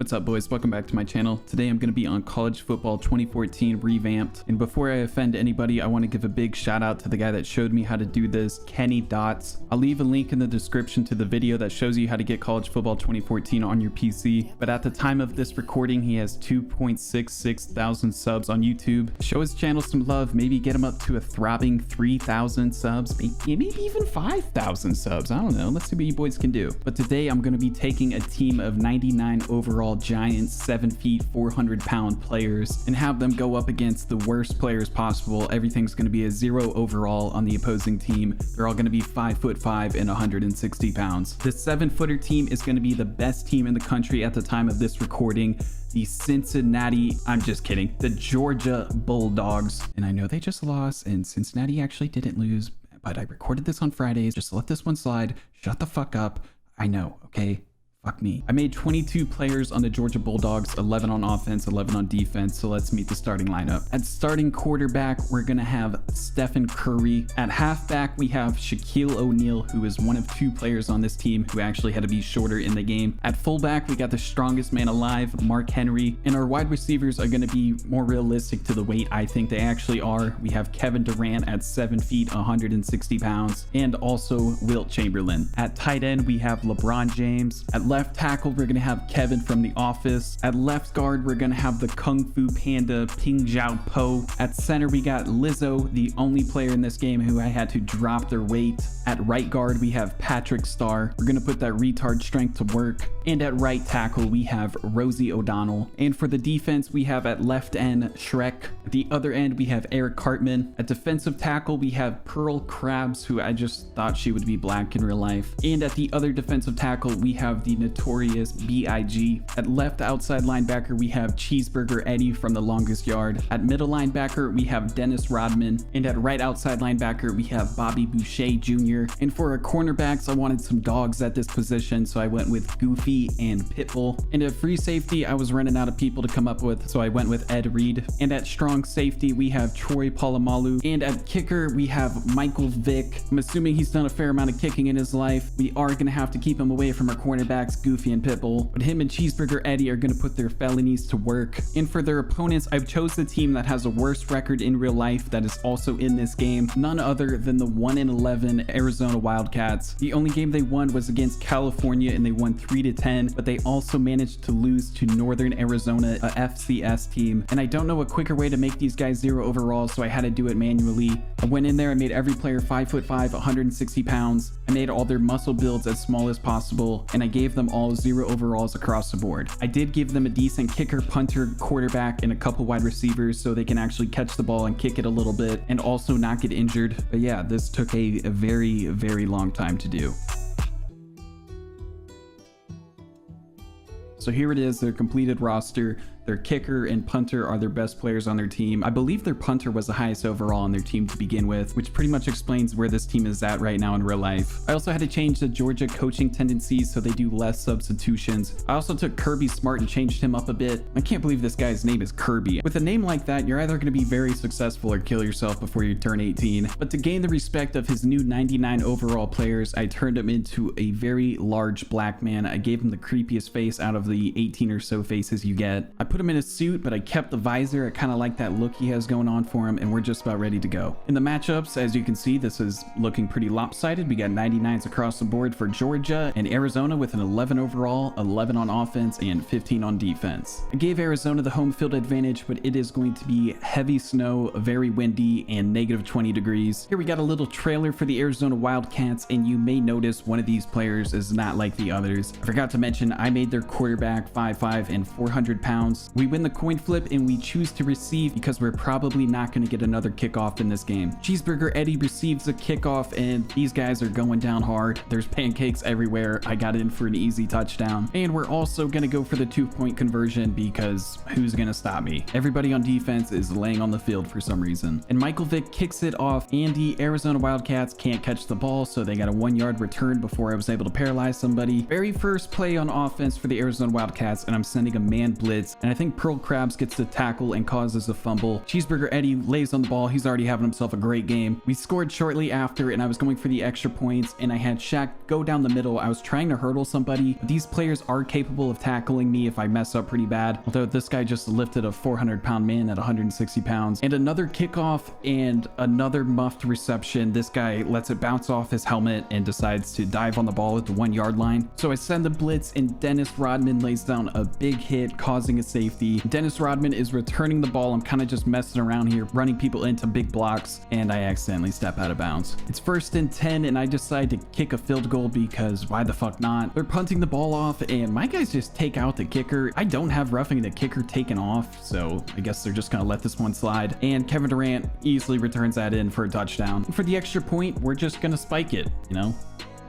What's up, boys? Welcome back to my channel. Today I'm going to be on College Football 2014 Revamped. And before I offend anybody, I want to give a big shout out to the guy that showed me how to do this, Kenny Dots. I'll leave a link in the description to the video that shows you how to get College Football 2014 on your PC. But at the time of this recording, he has 2.66 thousand subs on YouTube. Show his channel some love, maybe get him up to a throbbing 3,000 subs, maybe even 5,000 subs. I don't know. Let's see what you boys can do. But today I'm going to be taking a team of 99 overall giants, 7 feet, 400-pound players, and have them go up against the worst players possible. Everything's going to be a 0 overall on the opposing team. They're all going to be 5'5" and 160 pounds. This 7-footer team is going to be the best team in the country at the time of this recording. The I'm just kidding, the Georgia Bulldogs. And I know they just lost, and Cincinnati actually didn't lose, but I recorded this on Fridays. Just let this one slide. Shut the fuck up. I know, okay? Fuck me. I made 22 players on the Georgia Bulldogs, 11 on offense, 11 on defense. So let's meet the starting lineup. At starting quarterback, we're going to have Stephen Curry. At halfback, we have Shaquille O'Neal, who is one of 2 players on this team who actually had to be shorter in the game. At fullback, we got the strongest man alive, Mark Henry. And our wide receivers are going to be more realistic to the weight I think they actually are. We have Kevin Durant at 7 feet, 160 pounds, and also Wilt Chamberlain. At tight end, we have LeBron James. At left tackle, we're going to have Kevin from The Office. At left guard, we're going to have the Kung Fu Panda, Ping Zhao Po. At center, we got Lizzo, the only player in this game who I had to drop their weight. At right guard, we have Patrick Starr. We're going to put that retard strength to work. And at right tackle, we have Rosie O'Donnell. And for the defense, we have at left end, Shrek. At the other end, we have Eric Cartman. At defensive tackle, we have Pearl Krabs, who I just thought she would be black in real life. And at the other defensive tackle, we have the notorious B.I.G. At left outside linebacker, we have Cheeseburger Eddie from The Longest Yard. At middle linebacker, we have Dennis Rodman. And at right outside linebacker, we have Bobby Boucher Jr. And for our cornerbacks, I wanted some dogs at this position, so I went with Goofy and Pitbull. And at free safety, I was running out of people to come up with, so I went with Ed Reed. And at strong safety, we have Troy Polamalu. And at kicker, we have Michael Vick. I'm assuming he's done a fair amount of kicking in his life. We are going to have to keep him away from our cornerbacks, Goofy and Pitbull, but him and Cheeseburger Eddie are going to put their felonies to work. And for their opponents, I've chose the team that has the worst record in real life that is also in this game, none other than the 1-11 Arizona Wildcats. The only game they won was against California, and they won 3-10, but they also managed to lose to Northern Arizona, a FCS team. And I don't know a quicker way to make these guys 0 overall, so I had to do it manually. I went in there, I made every player 5'5", 160 pounds. I made all their muscle builds as small as possible, and I gave them all 0 overalls across the board. I did give them a decent kicker, punter, quarterback, and a couple wide receivers so they can actually catch the ball and kick it a little bit and also not get injured. But yeah, this took a very, very long time to do. So here it is, their completed roster. Their kicker and punter are their best players on their team. I believe their punter was the highest overall on their team to begin with, which pretty much explains where this team is at right now in real life. I also had to change the Georgia coaching tendencies so they do less substitutions. I also took Kirby Smart and changed him up a bit. I can't believe this guy's name is Kirby. With a name like that, you're either going to be very successful or kill yourself before you turn 18. But to gain the respect of his new 99 overall players, I turned him into a very large black man. I gave him the creepiest face out of the 18 or so faces you get. I put him in a suit, but I kept the visor. I kind of like that look he has going on for him, and we're just about ready to go. In the matchups, as you can see, this is looking pretty lopsided. We got 99s across the board for Georgia and Arizona with an 11 overall, 11 on offense, and 15 on defense. I gave Arizona the home field advantage, but it is going to be heavy snow, very windy, and -20 degrees. Here we got a little trailer for the Arizona Wildcats, and you may notice one of these players is not like the others. I forgot to mention, I made their quarterback 5'5" and 400 pounds. We win the coin flip and we choose to receive because we're probably not going to get another kickoff in this game. Cheeseburger Eddie receives a kickoff, and these guys are going down hard. There's pancakes everywhere. I got in for an easy touchdown. And we're also going to go for the 2-point conversion because who's going to stop me? Everybody on defense is laying on the field for some reason. And Michael Vick kicks it off, and the Arizona Wildcats can't catch the ball, so they got a 1-yard return before I was able to paralyze somebody. Very first play on offense for the Arizona Wildcats, and I'm sending a man blitz, and I think Pearl Krabs gets the tackle and causes a fumble. Cheeseburger Eddie lays on the ball. He's already having himself a great game. We scored shortly after, and I was going for the extra points, and I had Shaq go down the middle. I was trying to hurdle somebody. These players are capable of tackling me if I mess up pretty bad, although this guy just lifted a 400-pound man at 160 pounds. And another kickoff and another muffed reception. This guy lets it bounce off his helmet and decides to dive on the ball at the 1-yard line. So I send the blitz, and Dennis Rodman lays down a big hit, causing a safety. Dennis Rodman is returning the ball. I'm kind of just messing around here, running people into big blocks, and I accidentally step out of bounds. It's 1st and 10, and I decide to kick a field goal because why the fuck not? They're punting the ball off, and my guys just take out the kicker. I don't have roughing the kicker taken off, so I guess they're just gonna let this one slide. And Kevin Durant easily returns that in for a touchdown. And for the extra point, we're just gonna spike it, you know?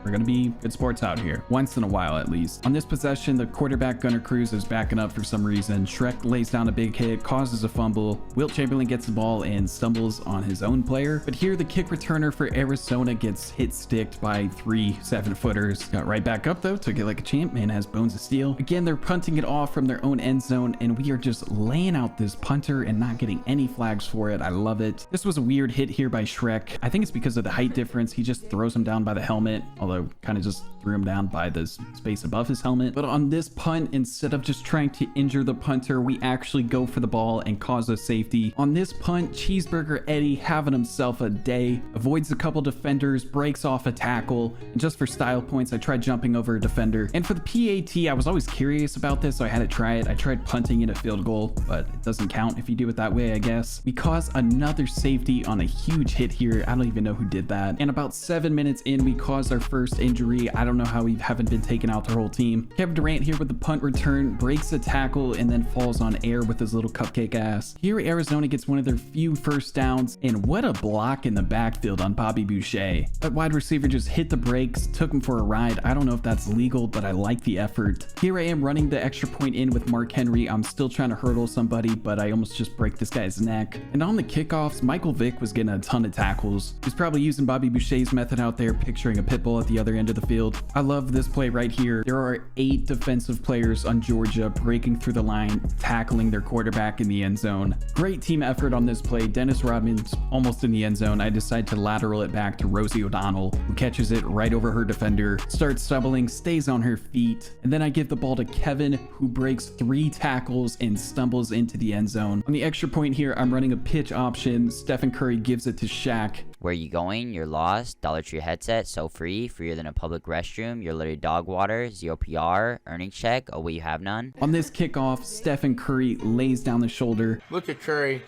We're going to be good sports out here. Once in a while, at least. On this possession, the quarterback Gunnar Cruz is backing up for some reason. Shrek lays down a big hit, causes a fumble. Wilt Chamberlain gets the ball and stumbles on his own player. But here, the kick returner for Arizona gets hit sticked by 3 7-footers. Got right back up, though. Took it like a champ. Man has bones of steel. Again, they're punting it off from their own end zone, and we are just laying out this punter and not getting any flags for it. I love it. This was a weird hit here by Shrek. I think it's because of the height difference. He just throws him down by the helmet, although kind of just threw him down by the space above his helmet. But on this punt, instead of just trying to injure the punter, we actually go for the ball and cause a safety. On this punt, Cheeseburger Eddie, having himself a day, avoids a couple defenders, breaks off a tackle, and just for style points, I tried jumping over a defender. And for the PAT, I was always curious about this, so I had to try it. I tried punting in a field goal, but it doesn't count if you do it that way, I guess. We cause another safety on a huge hit here. I don't even know who did that. And about 7 minutes in, we cause our first injury. I don't know how we haven't been taken out the whole team. Kevin Durant here with the punt return, breaks a tackle, and then falls on air with his little cupcake ass. Here, Arizona gets one of their few first downs, and what a block in the backfield on Bobby Boucher. That wide receiver just hit the brakes, took him for a ride. I don't know if that's legal, but I like the effort. Here I am running the extra point in with Mark Henry. I'm still trying to hurdle somebody, but I almost just break this guy's neck. And on the kickoffs, Michael Vick was getting a ton of tackles. He's probably using Bobby Boucher's method out there, picturing a pit bull at the other end of the field. I love this play right here. There are 8 defensive players on Georgia breaking through the line, tackling their quarterback in the end zone. Great team effort on this play. Dennis Rodman's almost in the end zone. I decide to lateral it back to Rosie O'Donnell, who catches it right over her defender, starts stumbling, stays on her feet, and then I give the ball to Kevin, who breaks 3 tackles and stumbles into the end zone. On the extra point here, I'm running a pitch option. Stephen Curry gives it to Shaq. Where you going? You're lost. Dollar Tree headset, so free, freer than a public restroom. You're literally dog water, 0 PR, earnings check. Oh, wait, you have none? On this kickoff, Stephen Curry lays down the shoulder. Look at Curry.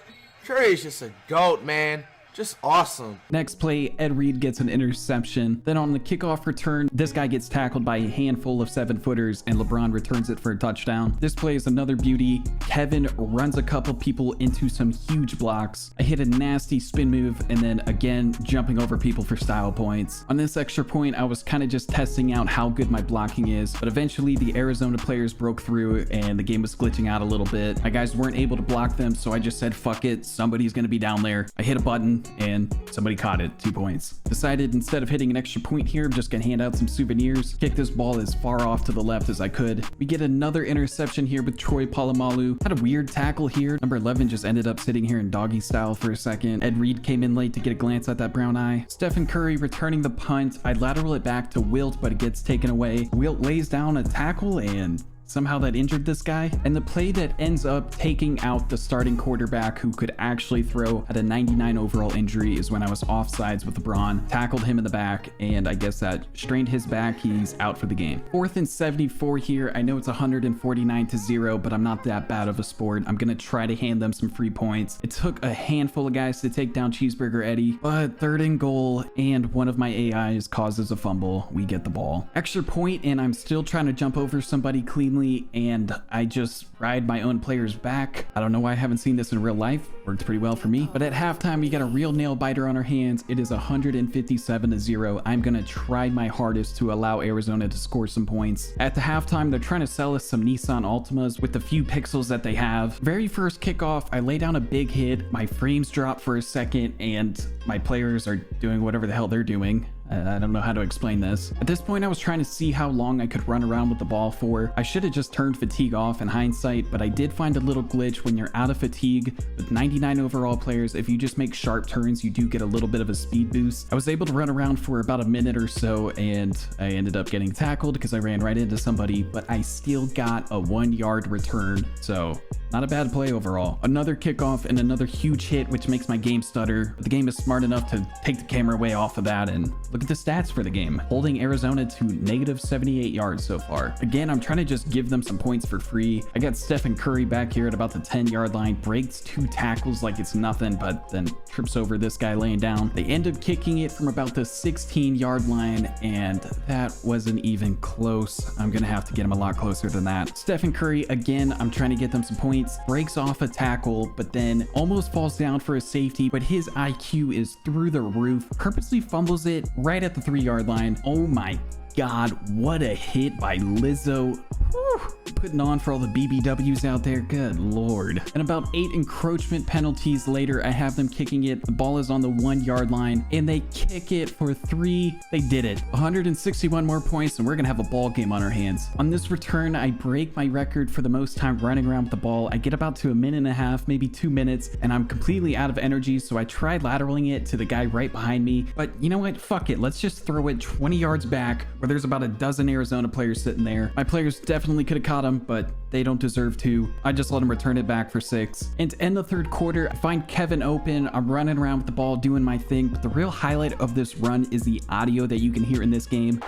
Curry is just a goat, man. Just awesome. Next play, Ed Reed gets an interception. Then on the kickoff return, this guy gets tackled by a handful of 7-footers, and LeBron returns it for a touchdown. This play is another beauty. Kevin runs a couple people into some huge blocks. I hit a nasty spin move, and then again, jumping over people for style points. On this extra point, I was kind of just testing out how good my blocking is, but eventually the Arizona players broke through, and the game was glitching out a little bit. My guys weren't able to block them, so I just said, fuck it, somebody's gonna be down there. I hit a button, and somebody caught it. 2 points. Decided instead of hitting an extra point here, I'm just gonna hand out some souvenirs, kick this ball as far off to the left as I could. We get another interception here with Troy Polamalu. Had a weird tackle here. Number 11 just ended up sitting here in doggy style for a second. Ed Reed came in late to get a glance at that brown eye. Stephen Curry returning the punt. I lateral it back to Wilt, but it gets taken away. Wilt lays down a tackle, and somehow that injured this guy. And the play that ends up taking out the starting quarterback who could actually throw at a 99 overall injury is when I was offsides with LeBron, tackled him in the back, and I guess that strained his back. He's out for the game. 4th and 74 here. I know it's 149-0, but I'm not that bad of a sport. I'm gonna try to hand them some free points. It took a handful of guys to take down Cheeseburger Eddie, but 3rd and goal, and one of my AIs causes a fumble. We get the ball. Extra point, and I'm still trying to jump over somebody cleanly, and I just ride my own player's back. I don't know why I haven't seen this in real life. Worked pretty well for me. But at halftime, we got a real nail biter on our hands. It is 157-0. I'm gonna try my hardest to allow Arizona to score some points. At the halftime, they're trying to sell us some Nissan Altimas with the few pixels that they have. Very first kickoff, I lay down a big hit. My frames drop for a second, and my players are doing whatever the hell they're doing. I don't know how to explain this. At this point, I was trying to see how long I could run around with the ball for. I should have just turned fatigue off in hindsight, but I did find a little glitch when you're out of fatigue. With 99 overall players, if you just make sharp turns, you do get a little bit of a speed boost. I was able to run around for about a minute or so, and I ended up getting tackled because I ran right into somebody, but I still got a 1-yard return. So not a bad play overall. Another kickoff and another huge hit, which makes my game stutter. But the game is smart enough to take the camera way off of that, and look at the stats for the game. Holding Arizona to negative 78 yards so far. Again, I'm trying to just give them some points for free. I got Stephen Curry back here at about the 10-yard line, breaks 2 tackles like it's nothing, but then trips over this guy laying down. They end up kicking it from about the 16-yard line, and that wasn't even close. I'm gonna have to get him a lot closer than that. Stephen Curry, again, I'm trying to get them some points. Breaks off a tackle, but then almost falls down for a safety, but his IQ is through the roof. Purposely fumbles it right at the 3-yard line. Oh my God, what a hit by Lizzo. Whew. Putting on for all the BBWs out there. Good Lord. And about 8 encroachment penalties later, I have them kicking it. The ball is on the 1-yard line, and they kick it for 3. They did it. 161 more points, and we're going to have a ball game on our hands. On this return, I break my record for the most time running around with the ball. I get about to a minute and a half, maybe 2 minutes, and I'm completely out of energy, so I tried lateraling it to the guy right behind me. But you know what? Fuck it. Let's just throw it 20 yards back, where there's about a dozen Arizona players sitting there. My players definitely could have caught him, but they don't deserve to. I just let him return it back for 6. And to end the third quarter, I find Kevin open. I'm running around with the ball, doing my thing, but the real highlight of this run is the audio that you can hear in this game.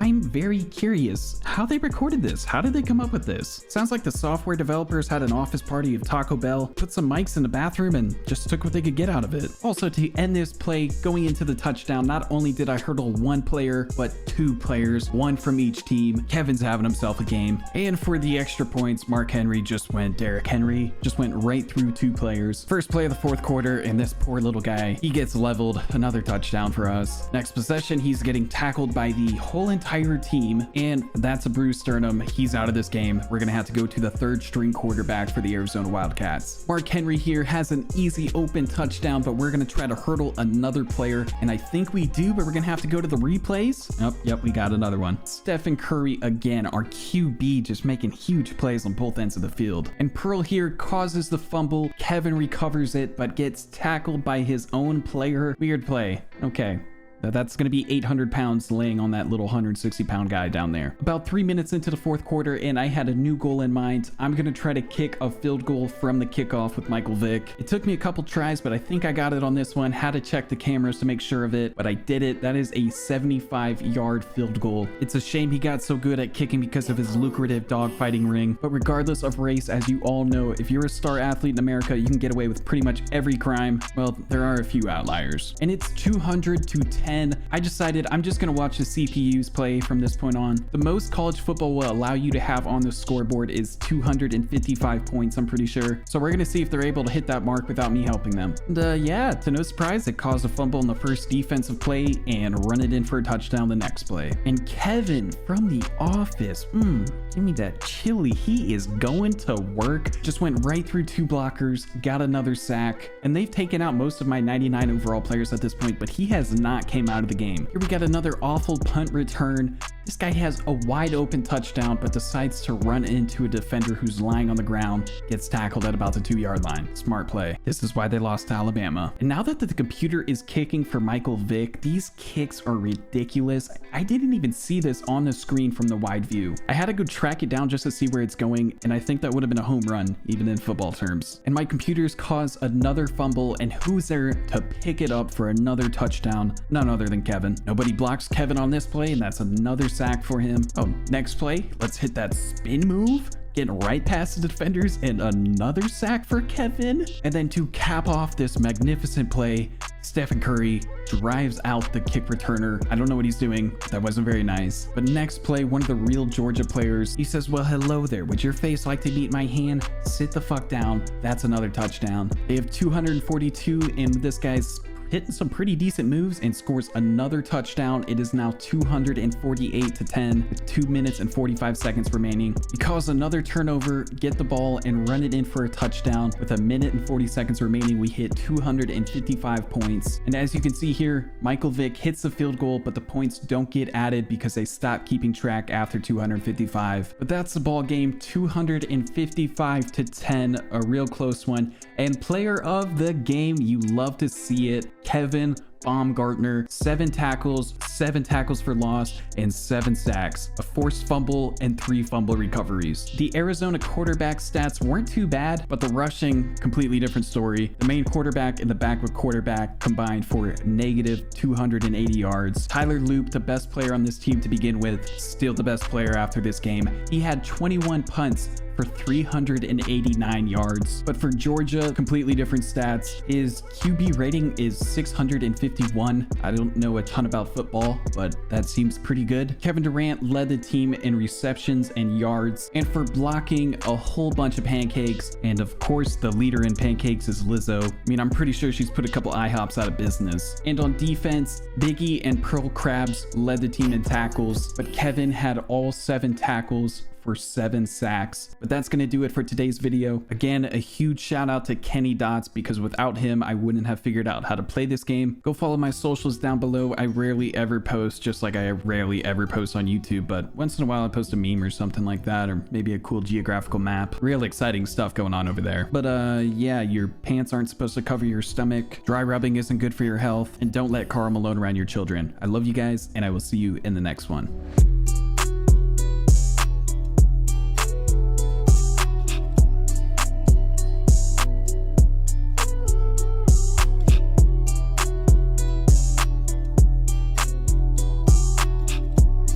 I'm very curious how they recorded this. How did they come up with this? Sounds like the software developers had an office party of Taco Bell, put some mics in the bathroom, and just took what they could get out of it. Also, to end this play, going into the touchdown, not only did I hurdle 1 player, but 2 players, 1 from each team. Kevin's having himself a game. And for the extra points, Derrick Henry just went right through 2 players. First play of the fourth quarter, and this poor little guy, he gets leveled. Another touchdown for us. Next possession, he's getting tackled by the whole entire team, and that's a bruised sternum. He's out of this game. We're gonna have to go to the 3rd string quarterback for the Arizona Wildcats. Mark Henry here has an easy open touchdown, but we're gonna try to hurdle another player, and I think we do, but we're gonna have to go to the replays. Yep, we got another one. Stephen Curry again, our QB, just making huge plays on both ends of the field. And Pearl here causes the fumble. Kevin recovers it, but gets tackled by his own player. Weird play. Okay. That's going to be 800 pounds laying on that little 160-pound guy down there. About 3 minutes into the fourth quarter, and I had a new goal in mind. I'm going to try to kick a field goal from the kickoff with Michael Vick. It took me a couple tries, but I think I got it on this one. Had to check the cameras to make sure of it, but I did it. That is a 75-yard field goal. It's a shame he got so good at kicking because of his lucrative dogfighting ring, but regardless of race, as you all know, if you're a star athlete in America, you can get away with pretty much every crime. Well, there are a few outliers. And it's 200-10. I decided I'm just going to watch the CPUs play from this point on. The most college football will allow you to have on the scoreboard is 255 points, I'm pretty sure. So we're going to see if they're able to hit that mark without me helping them. And yeah, to no surprise, it caused a fumble in the first defensive play and run it in for a touchdown the next play. And Kevin from the office, give me that chili. He is going to work. Just went right through 2 blockers, got another sack, and they've taken out most of my 99 overall players at this point, but he has not came out of the game. Here we got another awful punt return. This guy has a wide open touchdown, but decides to run into a defender who's lying on the ground, gets tackled at about the 2-yard line. Smart play. This is why they lost to Alabama. And now that the computer is kicking for Michael Vick, these kicks are ridiculous. I didn't even see this on the screen from the wide view. I had to go track it down just to see where it's going, and I think that would have been a home run, even in football terms. And my computers cause another fumble, and who's there to pick it up for another touchdown? None other than Kevin. Nobody blocks Kevin on this play, and that's another sack for him. Oh, next play, let's hit that spin move. Getting right past the defenders, and another sack for Kevin. And then to cap off this magnificent play, Stephen Curry drives out the kick returner. I don't know what he's doing. That wasn't very nice. But next play, one of the real Georgia players, he says, well, hello there. Would your face like to meet my hand? Sit the fuck down. That's another touchdown. They have 242, and this guy's hitting some pretty decent moves and scores another touchdown. It is now 248-10 with 2 minutes and 45 seconds remaining. He caused another turnover, get the ball and run it in for a touchdown. With a minute and 40 seconds remaining, we hit 255 points. And as you can see here, Michael Vick hits the field goal, but the points don't get added because they stop keeping track after 255. But that's the ball game, 255-10, a real close one. And player of the game, you love to see it, Kevin Baumgartner, 7 tackles for loss, and 7 sacks, a forced fumble, and 3 fumble recoveries. The Arizona quarterback stats weren't too bad, but the rushing, completely different story. The main quarterback and the backup quarterback combined for negative 280 yards. Tyler Loop, the best player on this team to begin with, still the best player after this game. He had 21 punts for 389 yards. But for Georgia, completely different stats. His QB rating is 651. I don't know a ton about football, but that seems pretty good. Kevin Durant led the team in receptions and yards, and for blocking a whole bunch of pancakes. And of course, the leader in pancakes is Lizzo. I mean, I'm pretty sure she's put a couple IHOPs out of business. And on defense, Biggie and Pearl Krabs led the team in tackles, but Kevin had all 7 tackles for 7 sacks. But that's going to do it for today's video. Again, a huge shout out to Kenny Dots, because without him, I wouldn't have figured out how to play this game. Go follow my socials down below. I rarely ever post, just like I rarely ever post on YouTube, but once in a while I post a meme or something like that, or maybe a cool geographical map. Real exciting stuff going on over there. But yeah, your pants aren't supposed to cover your stomach. Dry rubbing isn't good for your health, and don't let Karl Malone around your children. I love you guys, and I will see you in the next one.